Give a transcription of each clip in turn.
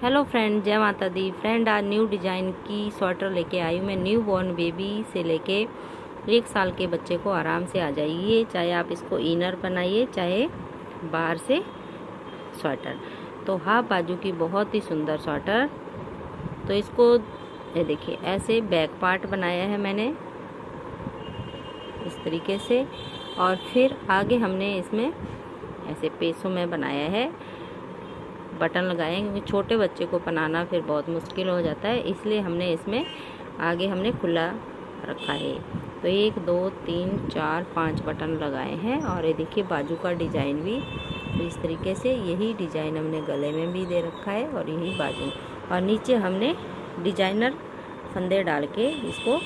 Hello friend, जय माता दी। Friend, आज न्यू डिज़ाइन की स्वेटर लेके आई हूँ मैं। न्यू बॉर्न बेबी से लेके 1 साल के बच्चे को आराम से आ जाइए। चाहे आप इसको इनर बनाइए, चाहे बाहर से स्वेटर। तो हाफ बाजू की बहुत ही सुंदर स्वेटर। तो इसको ये देखिए, ऐसे बैक पार्ट बनाया है मैंने इस तरीके से, और फिर आगे हमने इसमें ऐसे पेसों में बनाया है, बटन लगाए हैं, क्योंकि छोटे बच्चे को पहनाना फिर बहुत मुश्किल हो जाता है, इसलिए हमने इसमें आगे हमने खुला रखा है। तो 1 2 3 4 5 बटन लगाए हैं। और ये देखिए बाजू का डिज़ाइन भी तो इस तरीके से, यही डिज़ाइन हमने गले में भी दे रखा है और यही बाजू, और नीचे हमने डिजाइनर फंदे डाल के इसको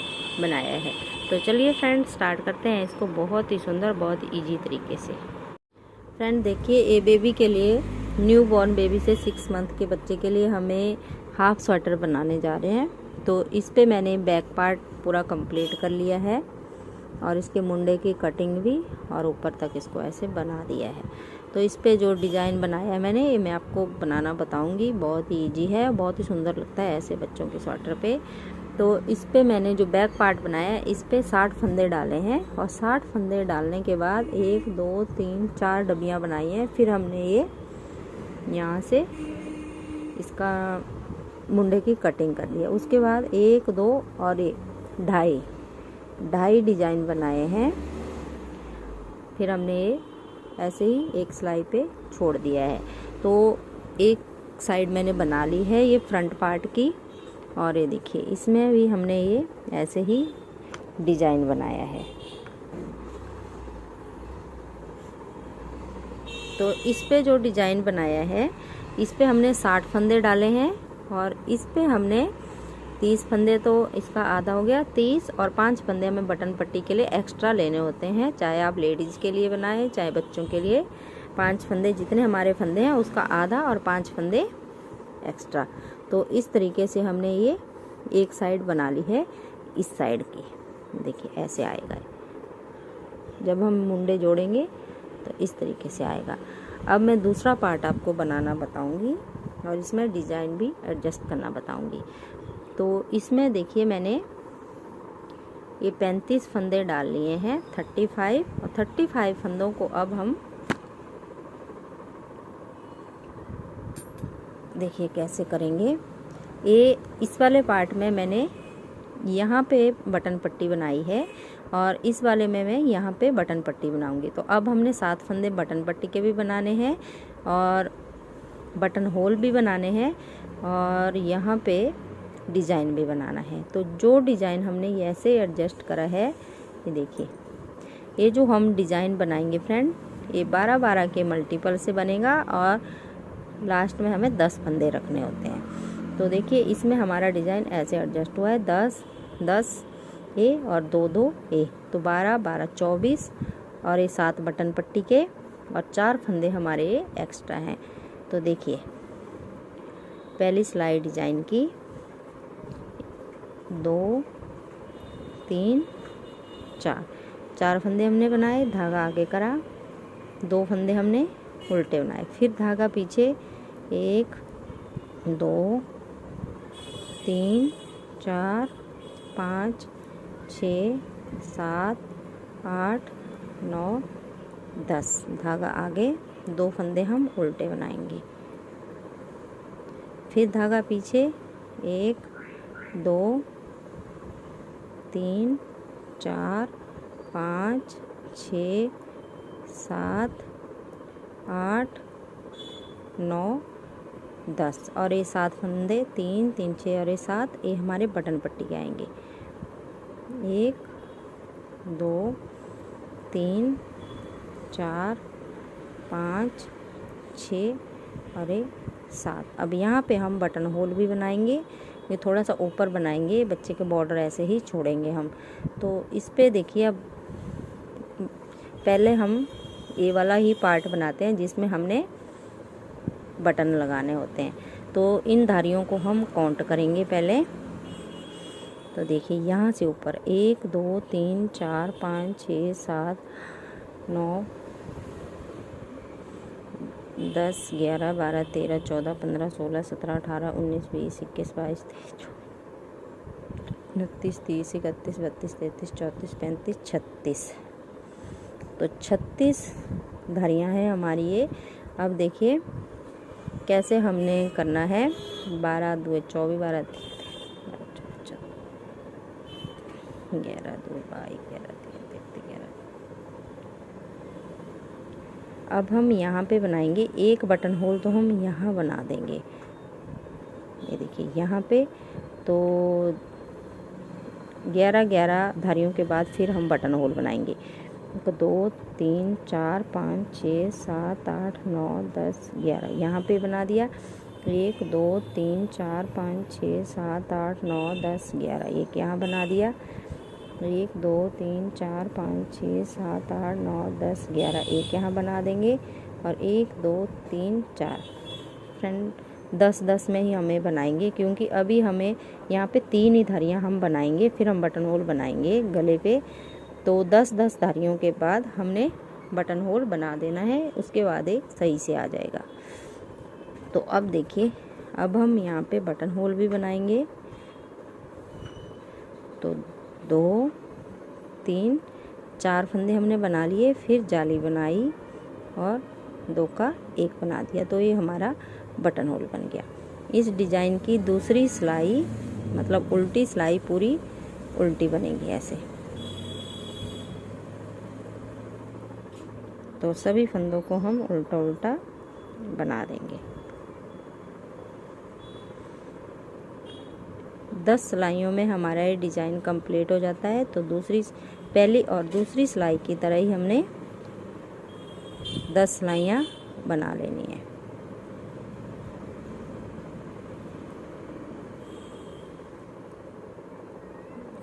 बनाया है। तो चलिए फ्रेंड, स्टार्ट करते हैं इसको बहुत ही सुंदर, बहुत ईजी तरीके से। फ्रेंड देखिए, ये बेबी के लिए, न्यू बॉर्न बेबी से 6 मंथ के बच्चे के लिए हमें हाफ स्वेटर बनाने जा रहे हैं। तो इस पे मैंने बैक पार्ट पूरा कंप्लीट कर लिया है और इसके मुंडे की कटिंग भी, और ऊपर तक इसको ऐसे बना दिया है। तो इस पे जो डिज़ाइन बनाया है मैंने, ये मैं आपको बनाना बताऊंगी। बहुत ही ईजी है, बहुत ही सुंदर लगता है ऐसे बच्चों के स्वेटर पे। तो इस पे मैंने जो बैक पार्ट बनाया है, इस पे 60 फंदे डाले हैं, और 60 फंदे डालने के बाद 1 2 3 4 डबियाँ बनाई हैं। फिर हमने ये यहाँ से इसका मुंडे की कटिंग कर ली है। उसके बाद 1 2 और 2.5 डिज़ाइन बनाए हैं। फिर हमने ये ऐसे ही एक सिलाई पे छोड़ दिया है। तो एक साइड मैंने बना ली है ये फ्रंट पार्ट की, और ये देखिए इसमें भी हमने ये ऐसे ही डिज़ाइन बनाया है। तो इस पे जो डिज़ाइन बनाया है, इस पे हमने 60 फंदे डाले हैं, और इस पे हमने 30 फंदे, तो इसका आधा हो गया 30, और 5 फंदे हमें बटन पट्टी के लिए एक्स्ट्रा लेने होते हैं। चाहे आप लेडीज़ के लिए बनाएं, चाहे बच्चों के लिए। 5 फंदे, जितने हमारे फंदे हैं उसका आधा, और 5 फंदे एक्स्ट्रा। तो इस तरीके से हमने ये एक साइड बना ली है। इस साइड की देखिए ऐसे आएगा, जब हम मुंडे जोड़ेंगे तो इस तरीके से आएगा। अब मैं दूसरा पार्ट आपको बनाना बताऊंगी, और इसमें डिज़ाइन भी एडजस्ट करना बताऊंगी। तो इसमें देखिए मैंने ये 35 फंदे डाल लिए हैं, 35, और 35 फंदों को अब हम देखिए कैसे करेंगे। ये इस वाले पार्ट में मैंने यहाँ पे बटन पट्टी बनाई है, और इस वाले में मैं यहाँ पे बटन पट्टी बनाऊंगी। तो अब हमने 7 फंदे बटन पट्टी के भी बनाने हैं, और बटन होल भी बनाने हैं, और यहाँ पे डिज़ाइन भी बनाना है। तो जो डिज़ाइन हमने ये ऐसे एडजस्ट करा है, ये देखिए, ये जो हम डिज़ाइन बनाएंगे फ्रेंड, ये 12-12 के मल्टीपल से बनेगा, और लास्ट में हमें 10 फंदे रखने होते हैं। तो देखिए इसमें हमारा डिज़ाइन ऐसे एडजस्ट हुआ है, 10 10 ए और 2 2 ए, तो 12 12 24, और ये 7 बटन पट्टी के, और 4 फंदे हमारे ये एक्स्ट्रा हैं। तो देखिए पहली सिलाई डिज़ाइन की 2 3 4 फंदे हमने बनाए, धागा आगे करा, 2 फंदे हमने उल्टे बनाए, फिर धागा पीछे, 1 2 3 4 5 6 7 8 9 10, धागा आगे, 2 फंदे हम उल्टे बनाएंगे, फिर धागा पीछे, 1 2 3 4 5 6 7 8 9 10, और ये 7 फंदे, 3 3 6 और ये 7, ये हमारे बटन पट्टी के आएंगे। 1 2 3 4 5 6 और 7। अब यहाँ पे हम बटन होल भी बनाएंगे, ये थोड़ा सा ऊपर बनाएंगे, बच्चे के बॉर्डर ऐसे ही छोड़ेंगे हम। तो इस पे देखिए, अब पहले हम ये वाला ही पार्ट बनाते हैं जिसमें हमने बटन लगाने होते हैं। तो इन धारियों को हम काउंट करेंगे पहले। तो देखिए यहाँ से ऊपर 1 2 3 4 5 6 7 9 10, 11, 12, 13, 14, 15, 16, 17, 18, 19, 20, 21, 22, 23, 29, 30, 31, 32, 33, 34, 35, 36। तो 36 धारियाँ हैं हमारी ये। अब देखिए कैसे हमने करना है। 12 2 24, 12 11 2 22, 11 3 11। अब हम यहाँ पे बनाएंगे एक बटन होल, तो हम यहाँ बना देंगे। ये देखिए यहाँ पे तो 11 धारियों के बाद फिर हम बटन होल बनाएंगे। तो 2 3 4 5 6 7 8 9 10 11 यहाँ पे बना दिया। 1 2 3 4 5 6 7 8 9 10 11 एक यहाँ बना दिया। 1 2 3 4 5 6 7 8 9 10 11 एक यहाँ बना देंगे। और 1 2 3 4 फ्रेंड 10 में ही हमें बनाएंगे, क्योंकि अभी हमें यहाँ पे 3 ही धारियाँ हम बनाएंगे, फिर हम बटन होल बनाएंगे गले पे। तो 10 धारियों के बाद हमने बटन होल बना देना है, उसके बाद एक सही से आ जाएगा। तो अब देखिए अब हम यहाँ पे बटन होल भी बनाएंगे। तो 2 3 4 फंदे हमने बना लिए, फिर जाली बनाई और 2 का 1 बना दिया। तो ये हमारा बटन होल बन गया। इस डिज़ाइन की दूसरी सिलाई मतलब उल्टी सिलाई पूरी उल्टी बनेगी ऐसे। तो सभी फंदों को हम उल्टा उल्टा बना देंगे। 10 सिलाइयों में हमारा ये डिज़ाइन कंप्लीट हो जाता है। तो पहली और दूसरी सिलाई की तरह ही हमने 10 सिलाइयाँ बना लेनी है।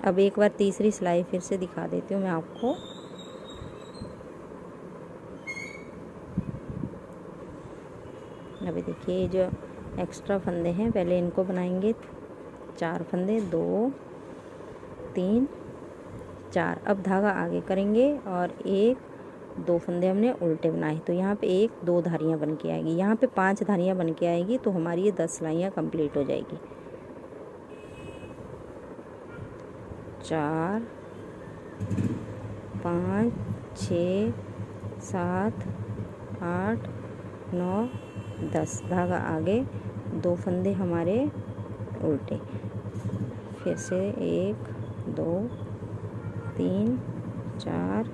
अब एक बार तीसरी सिलाई फिर से दिखा देती हूँ मैं आपको। अभी देखिए ये जो एक्स्ट्रा फंदे हैं पहले इनको बनाएंगे। 4 फंदे 2 3 4। अब धागा आगे करेंगे और 1 2 फंदे हमने उल्टे बनाए। तो यहाँ पे 1 2 धारियाँ बन के आएगी, यहाँ पे 5 धारियाँ बन के आएगी। तो हमारी ये 10 सिलाइयाँ कंप्लीट हो जाएगी। 4 5 6 7 8 9 10। धागा आगे 2 फंदे हमारे उल्टे, फिर से 1 2 3 4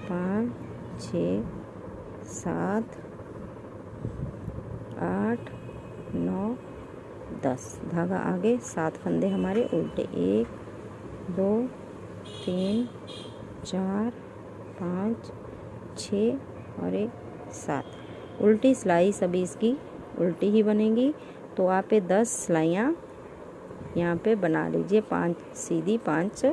5 6 7 8 9 10। धागा आगे 7 फंदे हमारे उल्टे, 1 2 3 4 5 6 और 1 7। उल्टी सिलाई सभी इसकी उल्टी ही बनेगी। तो आप ये 10 सिलाइयाँ यहाँ पे बना लीजिए, 5 सीधी 5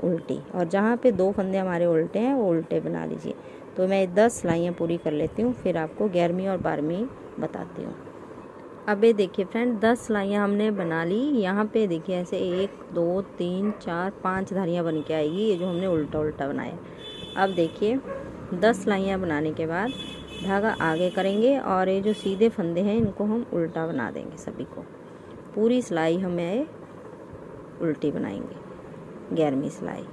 उल्टी, और जहाँ पे 2 फंदे हमारे उल्टे हैं वो उल्टे बना लीजिए। तो मैं 10 सिलाइयाँ पूरी कर लेती हूँ, फिर आपको 11वीं और 12वीं बताती हूँ। अब ये देखिए फ्रेंड 10 सिलाइयाँ हमने बना ली। यहाँ पे देखिए ऐसे 1 2 3 4 5 धारियाँ बन के आएगी, ये जो हमने उल्टा उल्टा बनाया। अब देखिए 10 सिलाइयाँ बनाने के बाद धागा आगे करेंगे और ये जो सीधे फंदे हैं इनको हम उल्टा बना देंगे सभी को। पूरी सिलाई हमें उल्टी बनाएंगे, 11वीं सिलाई।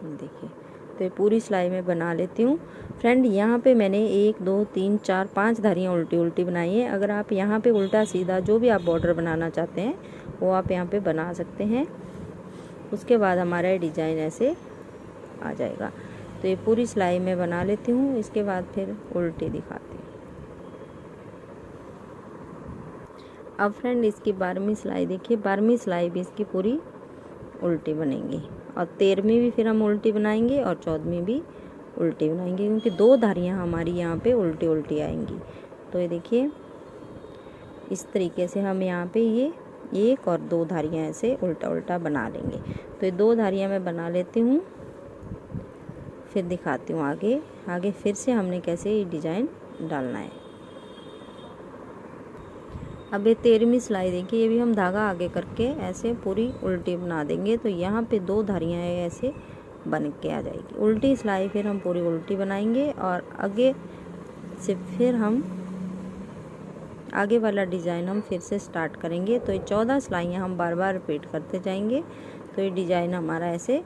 देखिए तो ये पूरी सिलाई में बना लेती हूँ फ्रेंड। यहाँ पे मैंने 1 2 3 4 5 धारियाँ उल्टी उल्टी बनाई है। अगर आप यहाँ पे उल्टा सीधा जो भी आप बॉर्डर बनाना चाहते हैं वो आप यहाँ पे बना सकते हैं। उसके बाद हमारा ये डिज़ाइन ऐसे आ जाएगा। तो ये पूरी सिलाई में बना लेती हूँ, इसके बाद फिर उल्टी दिखाती हूँ। अब फ्रेंड इसकी 12वीं सिलाई देखिए, 12वीं सिलाई भी इसकी पूरी उल्टी बनेगी और 13वीं भी फिर हम उल्टी बनाएंगे और 14वीं भी उल्टी बनाएंगे, क्योंकि 2 धारियाँ हमारी यहाँ पे उल्टी उल्टी आएंगी। तो ये देखिए इस तरीके से हम यहाँ पे ये 1 और 2 धारियाँ ऐसे उल्टा उल्टा बना लेंगे। तो ये 2 धारियाँ मैं बना लेती हूँ, फिर दिखाती हूँ आगे फिर से हमने कैसे ये डिज़ाइन डालना है। अब ये 13वीं सिलाई देखिए, ये भी हम धागा आगे करके ऐसे पूरी उल्टी बना देंगे, तो यहाँ पे 2 धारियाँ ऐसे बन के आ जाएगी। उल्टी सिलाई फिर हम पूरी उल्टी बनाएंगे और आगे से फिर हम आगे वाला डिज़ाइन हम फिर से स्टार्ट करेंगे। तो ये 14 सिलाइयाँ हम बार बार रिपीट करते जाएंगे, तो ये डिज़ाइन हमारा ऐसे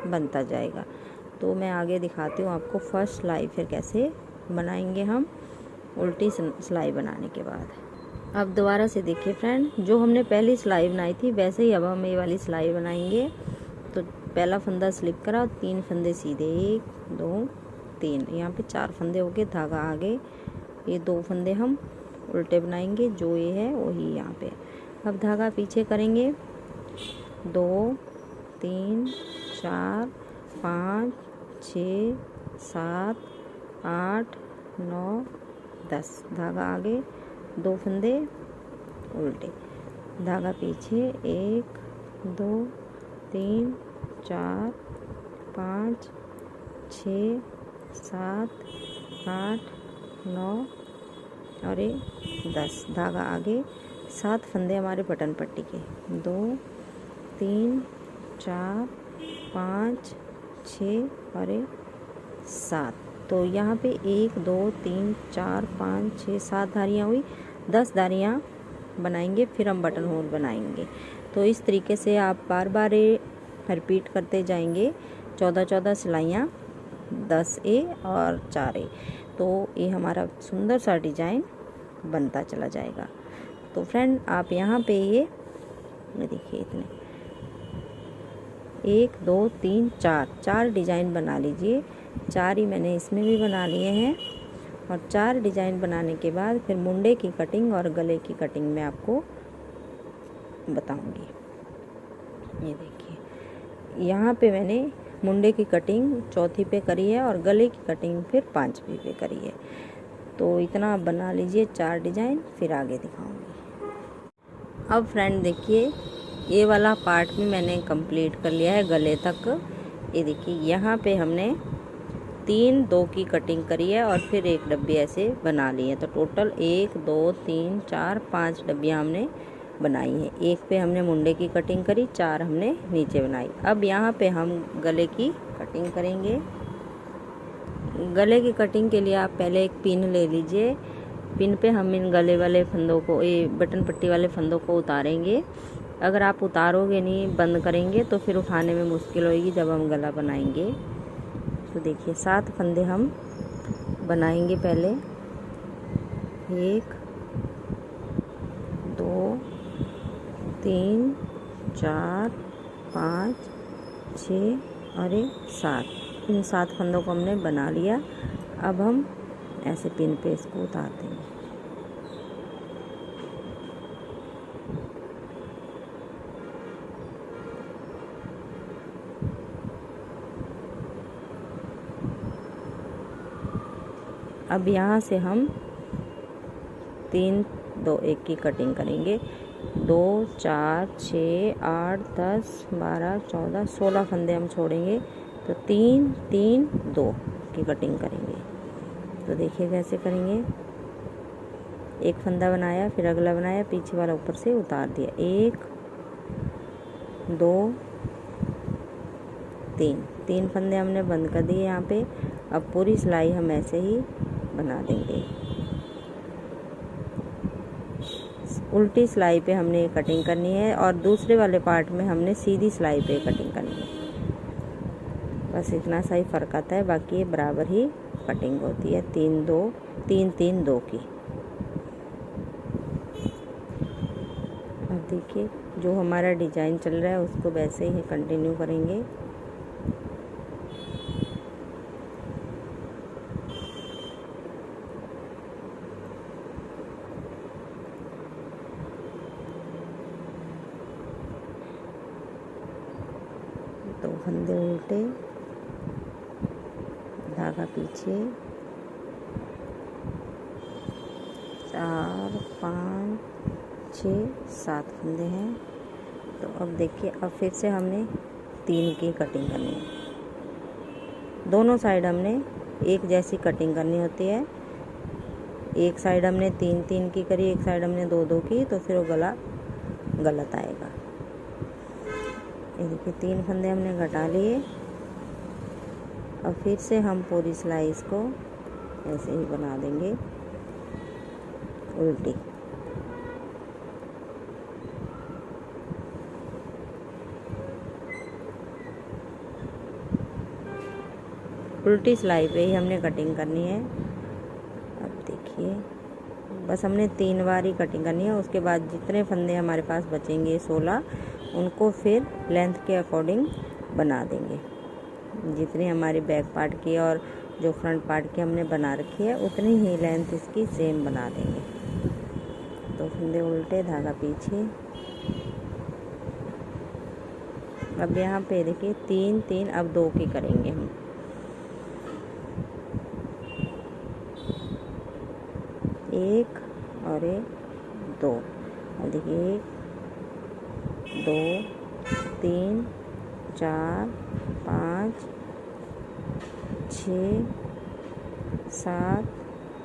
बनता जाएगा। तो मैं आगे दिखाती हूँ आपको फर्स्ट सिलाई फिर कैसे बनाएंगे हम उल्टी सिलाई बनाने के बाद। अब दोबारा से देखिए फ्रेंड, जो हमने पहली सिलाई बनाई थी वैसे ही अब हम ये वाली सिलाई बनाएंगे। तो पहला फंदा स्लिप करा, 3 फंदे सीधे, 1 2 3, यहाँ पे 4 फंदे हो गए, धागा आगे, ये 2 फंदे हम उल्टे बनाएंगे, जो ये है वही यहाँ पे। अब धागा पीछे करेंगे, 2 3 4 5 6 7 8 9 10, धागा आगे, 2 फंदे उल्टे, धागा पीछे, 1 2 3 4 5 6 7 8 9 और 10, धागा आगे, 7 फंदे हमारे बटन पट्टी के, 2 3 4 5 6 और 7। तो यहाँ पे 1 2 3 4 5 6 7 धारियाँ हुई, 10 धारियाँ बनाएंगे, फिर हम बटन होल बनाएंगे। तो इस तरीके से आप बार बार रिपीट करते जाएंगे, 14 सिलाइयाँ, 10 और 4 तो ये हमारा सुंदर सा डिज़ाइन बनता चला जाएगा। तो फ्रेंड आप यहाँ पे ये देखिए, इतने 1 2 3 4 डिज़ाइन बना लीजिए। 4 ही मैंने इसमें भी बना लिए हैं। और 4 डिज़ाइन बनाने के बाद फिर मुंडे की कटिंग और गले की कटिंग मैं आपको बताऊंगी। ये देखिए, यहाँ पे मैंने मुंडे की कटिंग चौथी पे करी है और गले की कटिंग फिर 5वीं पे करी है। तो इतना आप बना लीजिए 4 डिज़ाइन, फिर आगे दिखाऊंगी। अब फ्रेंड देखिए, ये वाला पार्ट भी मैंने कंप्लीट कर लिया है गले तक। ये देखिए, यहाँ पे हमने 3 2 की कटिंग करी है और फिर एक डब्बी ऐसे बना ली है। तो टोटल 1 2 3 4 5 डब्बियाँ हमने बनाई है। एक पे हमने मुंडे की कटिंग करी, 4 हमने नीचे बनाई। अब यहाँ पे हम गले की कटिंग करेंगे। गले की कटिंग के लिए आप पहले एक पिन ले लीजिए। पिन पे हम इन गले वाले फंदों को, ये बटन पट्टी वाले फंदों को उतारेंगे। अगर आप उतारोगे नहीं, बंद करेंगे, तो फिर उठाने में मुश्किल होगी जब हम गला बनाएंगे। तो देखिए, 7 फंदे हम बनाएंगे पहले, 1 2 3 4 5 6 और 7। इन 7 फंदों को हमने बना लिया। अब हम ऐसे पिन पे इसको उतार देंगे। अब यहाँ से हम 3 2 1 की कटिंग करेंगे। 2 4 6 8 10 12 14 16 फंदे हम छोड़ेंगे। तो 3 3 2 की कटिंग करेंगे। तो देखिए कैसे करेंगे। एक फंदा बनाया, फिर अगला बनाया, पीछे वाला ऊपर से उतार दिया। 1 2 3 फंदे हमने बंद कर दिए यहाँ पे। अब पूरी सिलाई हम ऐसे ही बना देंगे। उल्टी सिलाई पे हमने कटिंग करनी है और दूसरे वाले पार्ट में हमने सीधी सिलाई पे कटिंग करनी है। बस इतना सा ही फ़र्क आता है, बाकी ये बराबर ही कटिंग होती है। 3 2 3 3 2 की। अब देखिए, जो हमारा डिज़ाइन चल रहा है उसको वैसे ही कंटिन्यू करेंगे। तो फंदे उल्टे, धागा पीछे, 4 5 6 7 फंदे हैं। तो अब देखिए, अब फिर से हमने 3 की कटिंग करनी है। दोनों साइड हमने एक जैसी कटिंग करनी होती है। एक साइड हमने 3-3 की करी, एक साइड हमने 2-2 की, तो फिर वो गला गलत आएगा। ये देखिए 3 फंदे हमने घटा लिए। और फिर से हम पूरी सिलाई इसको ऐसे ही बना देंगे उल्टी। उल्टी सिलाई पे ही हमने कटिंग करनी है। अब देखिए बस हमने 3 बार ही कटिंग करनी है। उसके बाद जितने फंदे हमारे पास बचेंगे 16, उनको फिर लेंथ के अकॉर्डिंग बना देंगे। जितनी हमारी बैक पार्ट की और जो फ्रंट पार्ट की हमने बना रखी है उतनी ही लेंथ इसकी सेम बना देंगे। 2 फंदे उल्टे, धागा पीछे। अब यहाँ पे देखिए 3-3, अब 2 की करेंगे हम। एक और एक 2। अब देखिए 1 2 3 4 5 6 7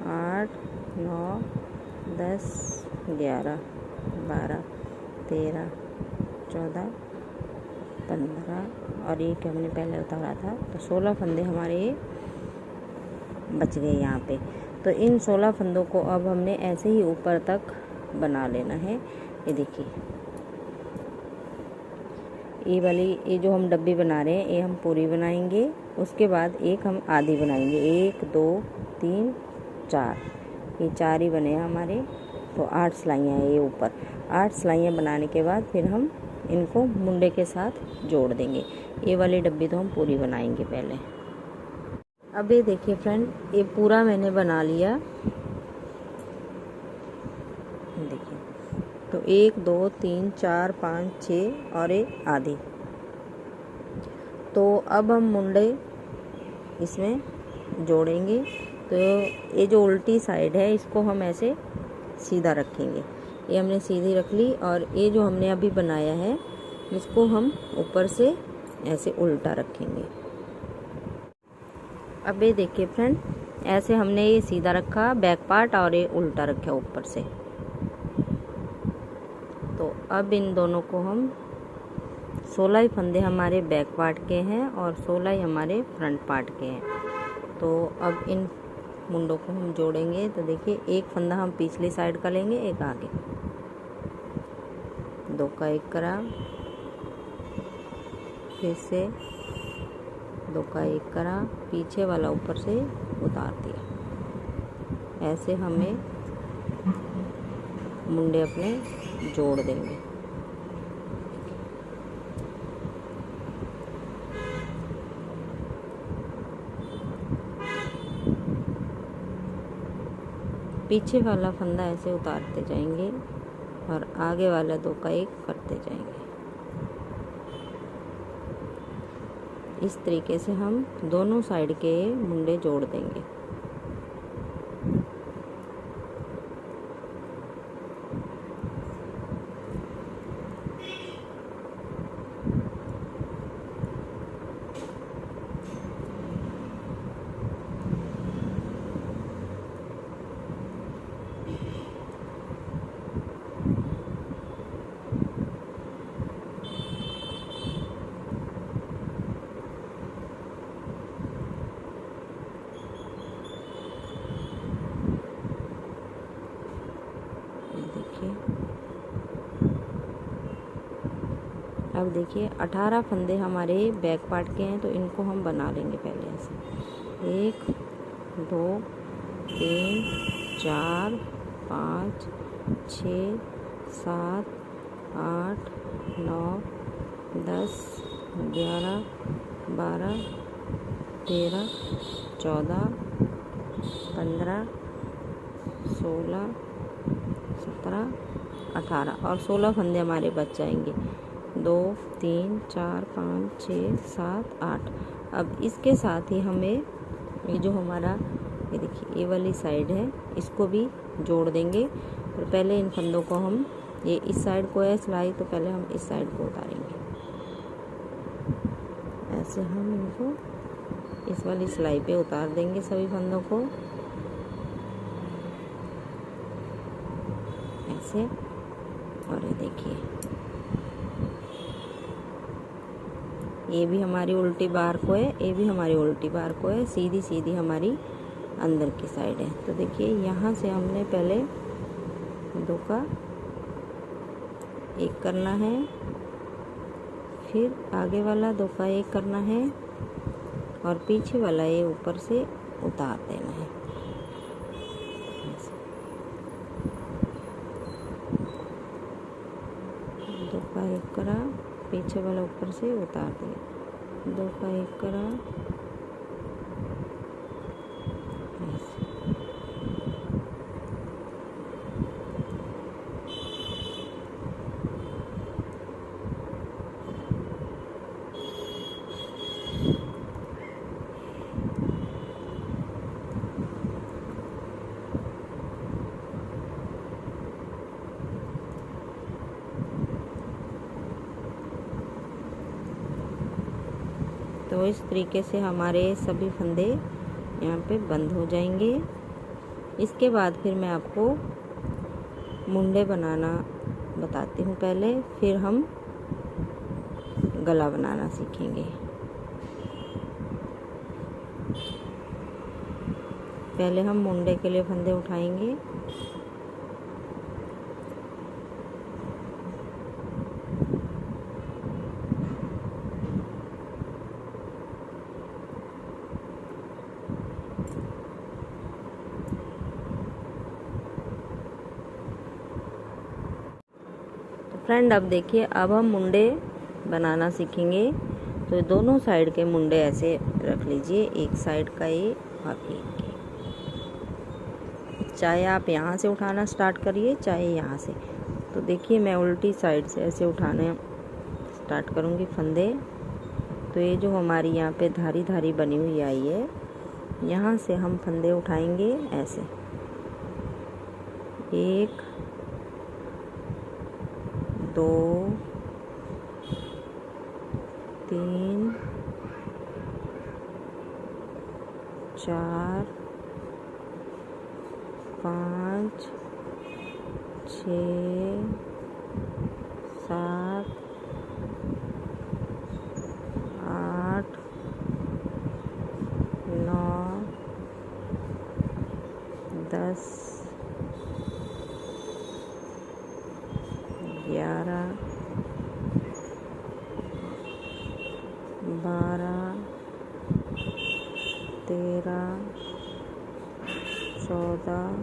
8 9 10 11 12 13 14 15 और एक हमने पहले उतारा था, तो 16 फंदे हमारे बच गए यहाँ पे। तो इन 16 फंदों को अब हमने ऐसे ही ऊपर तक बना लेना है। ये देखिए ये जो हम डब्बी बना रहे हैं ये हम पूरी बनाएंगे। उसके बाद एक हम आधी बनाएंगे। 1 2 3 4, ये 4 ही बने हैं हमारे। तो 8 सिलाइयाँ हैं ये ऊपर। 8 सिलाइयाँ बनाने के बाद फिर हम इनको मुंडे के साथ जोड़ देंगे। ये वाली डब्बी तो हम पूरी बनाएंगे पहले। अब ये देखिए फ्रेंड, ये पूरा मैंने बना लिया। देखिए तो 1 2 3 4 5 6 और एक आधी। तो अब हम मुंडे इसमें जोड़ेंगे। तो ये जो उल्टी साइड है इसको हम ऐसे सीधा रखेंगे। ये हमने सीधी रख ली। और ये जो हमने अभी बनाया है इसको हम ऊपर से ऐसे उल्टा रखेंगे। अब ये देखिए फ्रेंड, ऐसे हमने ये सीधा रखा बैक पार्ट और ये उल्टा रखा ऊपर से। तो अब इन दोनों को हम 16 ही फंदे हमारे बैक पार्ट के हैं और 16 ही हमारे फ्रंट पार्ट के हैं। तो अब इन मुंडों को हम जोड़ेंगे। तो देखिए एक फंदा हम पिछली साइड का लेंगे, एक आगे। 2 का 1 करा, फिर से 2 का 1 करा, पीछे वाला ऊपर से उतार दिया। ऐसे हमें मुंडे अपने जोड़ देंगे। पीछे वाला फंदा ऐसे उतारते जाएंगे और आगे वाला 2 का 1 करते जाएंगे। इस तरीके से हम दोनों साइड के मुंडे जोड़ देंगे। अब देखिए 18 फंदे हमारे बैक पार्ट के हैं, तो इनको हम बना लेंगे पहले ऐसे। 1 2 3 4 5 6 7 8 9 10 11 12 13 14 15 16 17 18 और 16 फंदे हमारे बच जाएंगे। 2 3 4 5 6 7 8। अब इसके साथ ही हमें ये जो हमारा ये देखिए ये वाली साइड है इसको भी जोड़ देंगे। और पहले इन फंदों को हम ये इस साइड को है सिलाई, तो पहले हम इस साइड को उतारेंगे। ऐसे हम इनको इस वाली सिलाई पे उतार देंगे सभी फंदों को। ऐसे। और ये देखिए, ये भी हमारी उल्टी बार को है, ये भी हमारी उल्टी बार को है, सीधी सीधी हमारी अंदर की साइड है। तो देखिए यहाँ से हमने पहले 2 का 1 करना है, फिर आगे वाला 2 का 1 करना है और पीछे वाला ये ऊपर से उतार देना है। 2 का 1 करा, पीछे वाला ऊपर से उतार दिया, 2 का 1 करा, ऐसे। तो इस तरीके से हमारे सभी फंदे यहाँ पे बंद हो जाएंगे। इसके बाद फिर मैं आपको मुंडे बनाना बताती हूँ पहले, फिर हम गला बनाना सीखेंगे। पहले हम मुंडे के लिए फंदे उठाएंगे। फ्रेंड अब देखिए, अब हम मुंडे बनाना सीखेंगे। तो दोनों साइड के मुंडे ऐसे रख लीजिए, एक साइड का ये और एक ये। चाहे आप यहाँ से उठाना स्टार्ट करिए, चाहे यहाँ से। तो देखिए मैं उल्टी साइड से ऐसे उठाने स्टार्ट करूँगी फंदे। तो ये जो हमारी यहाँ पे धारी धारी बनी हुई आई है, यहाँ से हम फंदे उठाएंगे ऐसे, 1 2 3 4 5 6 7 8 9 10 11 12 13 14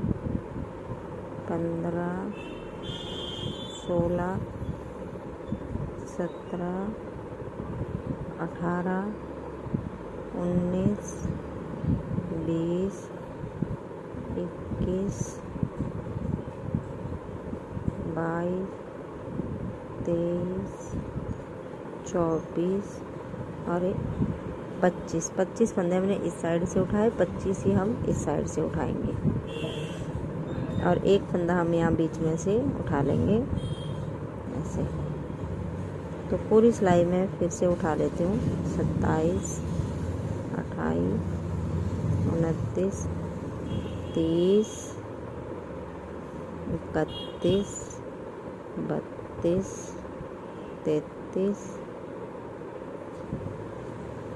15 16 17 18 19 20 21 22 23 24 और 25 फंदे हमने इस साइड से उठाए, 25 ही हम इस साइड से उठाएंगे। और एक फंदा हम यहाँ बीच में से उठा लेंगे ऐसे। तो पूरी सिलाई में फिर से उठा लेती हूँ। 27 28 29 30 31 32 33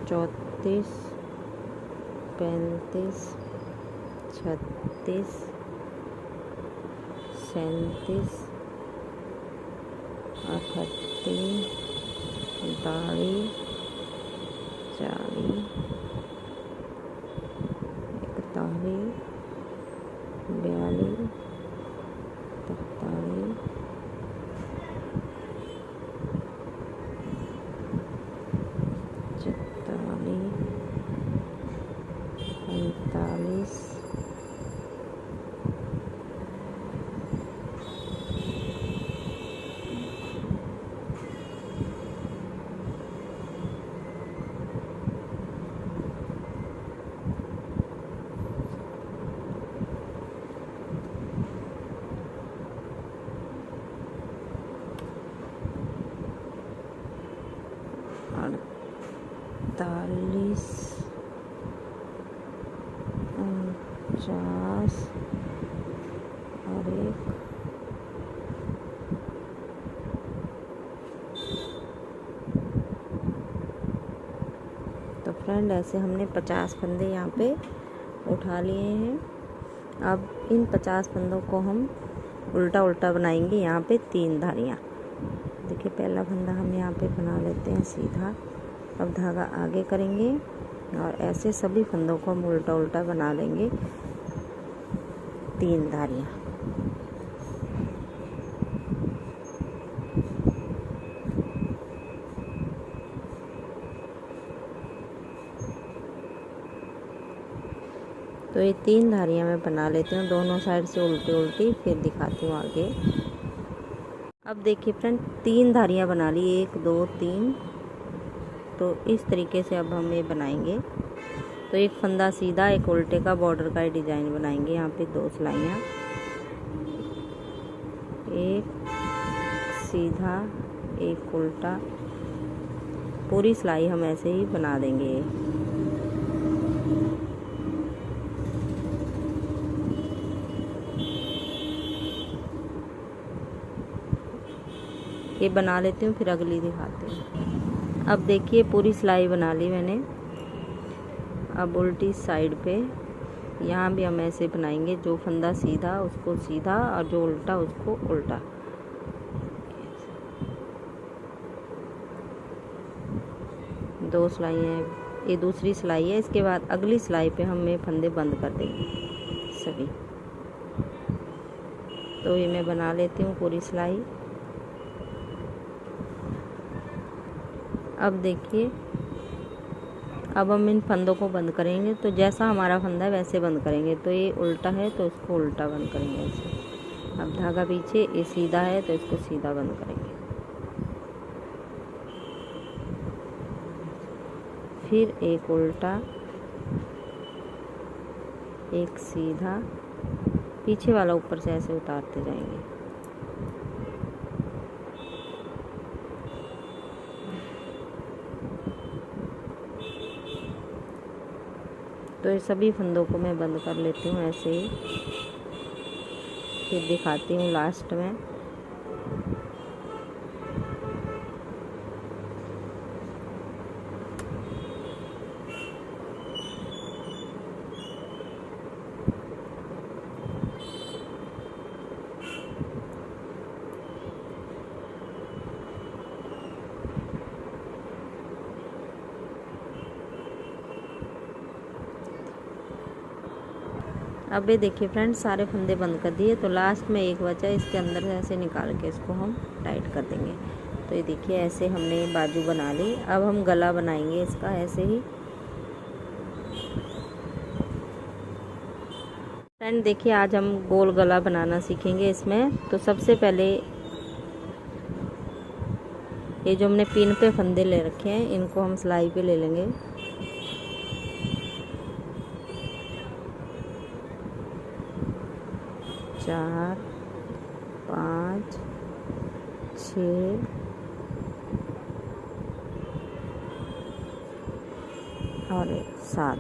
34 35 36 37 38 39 40 41 42 43 45 48 49 और 1 फ्रेंड ऐसे हमने 50 फंदे यहाँ पे उठा लिए हैं। अब इन 50 फंदों को हम उल्टा उल्टा बनाएंगे यहाँ पे 3 धारियाँ। देखिए पहला फंदा हम यहाँ पे बना लेते हैं सीधा। अब धागा आगे करेंगे और ऐसे सभी फंदों को हम उल्टा उल्टा बना लेंगे 3 धारियाँ। तो ये 3 धारियाँ मैं बना लेती हूँ दोनों साइड से उल्टी उल्टी, फिर दिखाती हूँ आगे। अब देखिए फ्रेंड 3 धारियाँ बना ली, 1 2 3। तो इस तरीके से अब हम ये बनाएंगे। तो एक फंदा सीधा, एक उल्टे का बॉर्डर का डिज़ाइन बनाएंगे। यहाँ पे 2 सिलाइयाँ, एक सीधा एक उल्टा, पूरी सिलाई हम ऐसे ही बना देंगे। ये बना लेती हूँ, फिर अगली दिखाती हूँ। अब देखिए पूरी सिलाई बना ली मैंने। अब उल्टी साइड पे यहाँ भी हम ऐसे बनाएंगे, जो फंदा सीधा उसको सीधा और जो उल्टा उसको उल्टा। दो सिलाइयाँ, ये दूसरी सिलाई है। इसके बाद अगली सिलाई पे हम ये फंदे बंद कर देंगे सभी। तो ये मैं बना लेती हूँ पूरी सिलाई। अब देखिए अब हम इन फंदों को बंद करेंगे। तो जैसा हमारा फंदा है वैसे बंद करेंगे। तो ये उल्टा है तो इसको उल्टा बंद करेंगे ऐसे। अब धागा पीछे, ये सीधा है तो इसको सीधा बंद करेंगे। फिर एक उल्टा, एक सीधा, पीछे वाला ऊपर से ऐसे उतारते जाएंगे। तो ये सभी फंदों को मैं बंद कर लेती हूँ ऐसे ही, फिर दिखाती हूँ लास्ट में। अब ये देखिए फ्रेंड्स सारे फंदे बंद कर दिए। तो लास्ट में एक बचा, इसके अंदर से ऐसे निकाल के इसको हम टाइट कर देंगे। तो ये देखिए ऐसे हमने बाजू बना ली। अब हम गला बनाएंगे इसका ऐसे ही। फ्रेंड देखिए आज हम गोल गला बनाना सीखेंगे इसमें। तो सबसे पहले ये जो हमने पिन पे फंदे ले रखे हैं इनको हम सिलाई पे ले लेंगे। चार, 5, 6, और 7।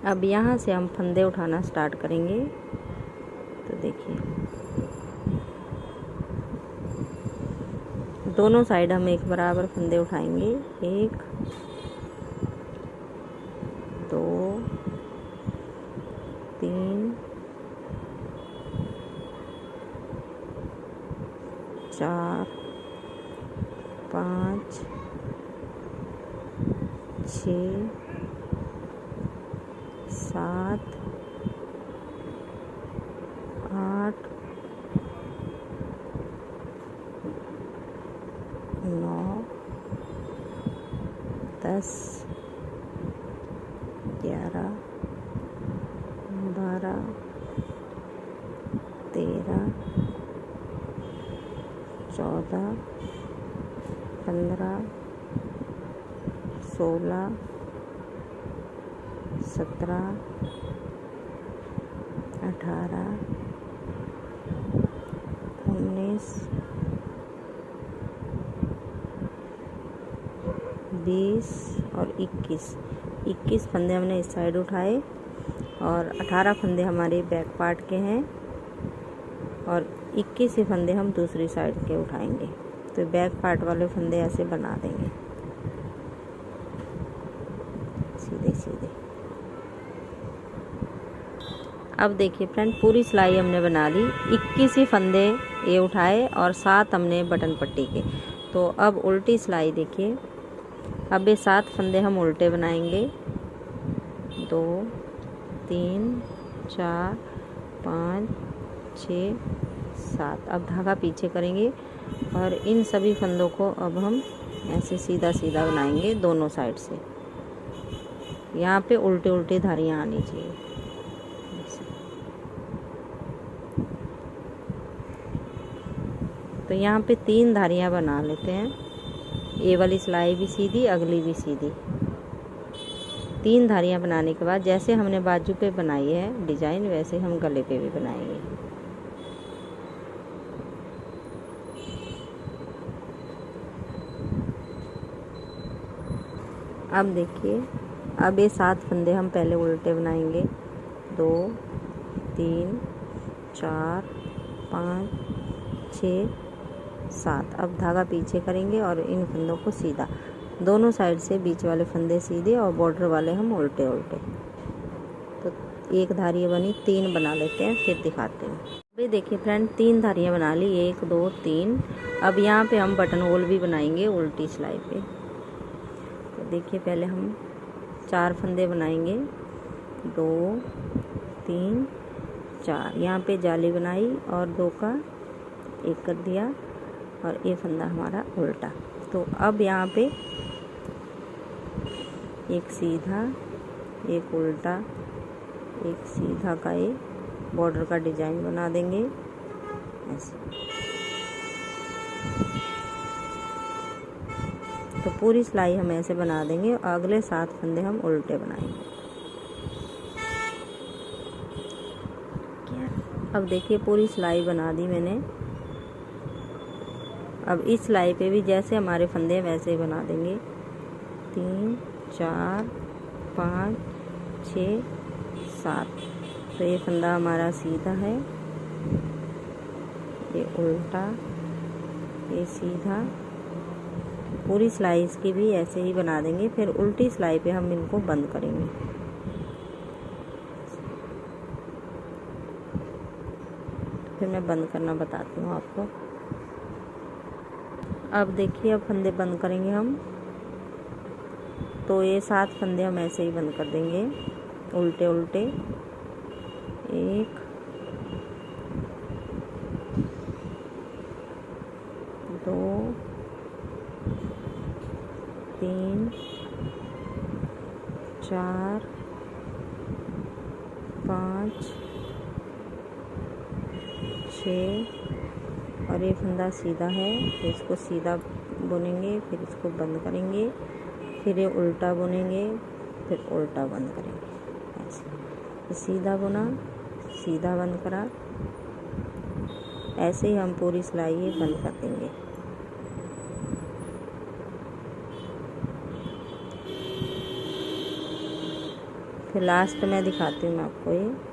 अब यहाँ से हम फंदे उठाना स्टार्ट करेंगे। तो देखिए दोनों साइड हम एक बराबर फंदे उठाएंगे। 1 2 3 4 5 6 7 8 9 10 11 12 13 14 15 16 17 18 19 20 और 21 फंदे हमने इस साइड उठाए और 18 फंदे हमारे बैक पार्ट के हैं और 21 ही फंदे हम दूसरी साइड के उठाएंगे। तो बैक पार्ट वाले फंदे ऐसे बना देंगे। सीधे सीधे। अब देखिए फ्रेंड, पूरी सिलाई हमने बना ली। 21 ही फंदे ये उठाए और 7 हमने बटन पट्टी के। तो अब उल्टी सिलाई देखिए, अब ये 7 फंदे हम उल्टे बनाएंगे। 2 3 4 5 6 7। अब धागा पीछे करेंगे और इन सभी फंदों को अब हम ऐसे सीधा सीधा बनाएंगे दोनों साइड से। यहाँ पे उल्टे उल्टे धारियाँ आनी चाहिए। तो यहाँ पे 3 धारियाँ बना लेते हैं। ये वाली सिलाई भी सीधी, अगली भी सीधी। 3 धारियाँ बनाने के बाद जैसे हमने बाजू पे बनाई है डिजाइन, वैसे हम गले पे भी बनाएंगे। अब देखिए, अब ये 7 फंदे हम पहले उल्टे बनाएंगे। 2 3 4 5 6 7। अब धागा पीछे करेंगे और इन फंदों को सीधा, दोनों साइड से बीच वाले फंदे सीधे और बॉर्डर वाले हम उल्टे उल्टे। तो एक धारी बनी, 3 बना लेते हैं, फिर दिखाते हैं। अभी देखिए फ्रेंड, 3 धारियाँ बना ली, 1 2 3। अब यहाँ पे हम बटन होल भी बनाएंगे उल्टी सिलाई पे। तो देखिए, पहले हम 4 फंदे बनाएंगे। 2 3 4। यहाँ पे जाली बनाई और 2 का 1 कर दिया और ये फंदा हमारा उल्टा। तो अब यहाँ पे एक सीधा, एक उल्टा, एक सीधा का ये बॉर्डर का डिजाइन बना देंगे ऐसे। तो पूरी सिलाई हम ऐसे बना देंगे और अगले 7 फंदे हम उल्टे बनाएंगे। अब देखिए, पूरी सिलाई बना दी मैंने। अब इस सिलाई पे भी जैसे हमारे फंदे हैं वैसे ही बना देंगे। 3 4 5 6 7। तो ये फंदा हमारा सीधा है, ये उल्टा, ये सीधा। पूरी सिलाई इसकी भी ऐसे ही बना देंगे। फिर उल्टी सिलाई पे हम इनको बंद करेंगे। फिर मैं बंद करना बताती हूँ आपको। अब देखिए, अब फंदे बंद करेंगे हम। तो ये 7 फंदे हम ऐसे ही बंद कर देंगे उल्टे उल्टे। 1 2 3 4 5 6। और ये फंदा सीधा है, तो इसको सीधा बुनेंगे, फिर इसको बंद करेंगे, फिर ये उल्टा बुनेंगे, फिर उल्टा बंद करेंगे ऐसे। तो सीधा बुना, सीधा बंद करा, ऐसे ही हम पूरी सिलाई ये बंद कर देंगे। फिर लास्ट में दिखाती हूँ मैं आपको ये।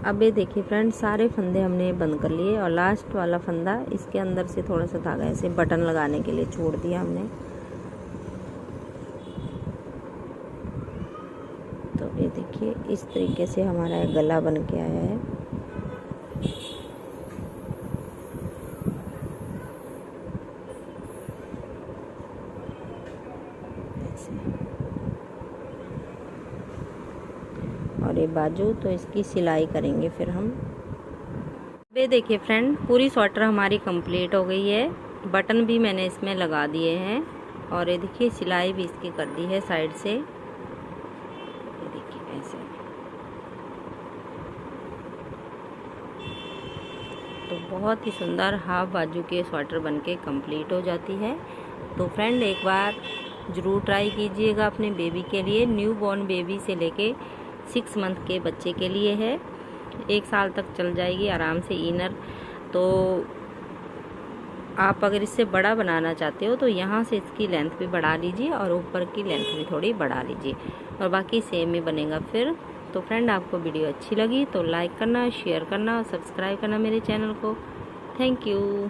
अब ये देखिए फ्रेंड, सारे फंदे हमने बंद कर लिए और लास्ट वाला फंदा इसके अंदर से थोड़ा सा धागा ऐसे बटन लगाने के लिए छोड़ दिया हमने। तो ये देखिए, इस तरीके से हमारा गला बन के आया है। और ये बाजू, तो इसकी सिलाई करेंगे फिर हम। ये देखिए फ्रेंड, पूरी स्वेटर हमारी कंप्लीट हो गई है। बटन भी मैंने इसमें लगा दिए हैं और ये देखिए सिलाई भी इसकी कर दी है साइड से। ये देखिए ऐसे। तो बहुत ही सुंदर हाफ बाजू के स्वेटर बनके कंप्लीट हो जाती है। तो फ्रेंड, एक बार ज़रूर ट्राई कीजिएगा अपने बेबी के लिए। न्यू बॉर्न बेबी से लेके 6 मंथ के बच्चे के लिए है। 1 साल तक चल जाएगी आराम से इनर। तो आप अगर इससे बड़ा बनाना चाहते हो तो यहाँ से इसकी लेंथ भी बढ़ा लीजिए और ऊपर की लेंथ भी थोड़ी बढ़ा लीजिए और बाकी सेम ही बनेगा फिर तो फ्रेंड आपको वीडियो अच्छी लगी तो लाइक करना, शेयर करना और सब्सक्राइब करना मेरे चैनल को। Thank you.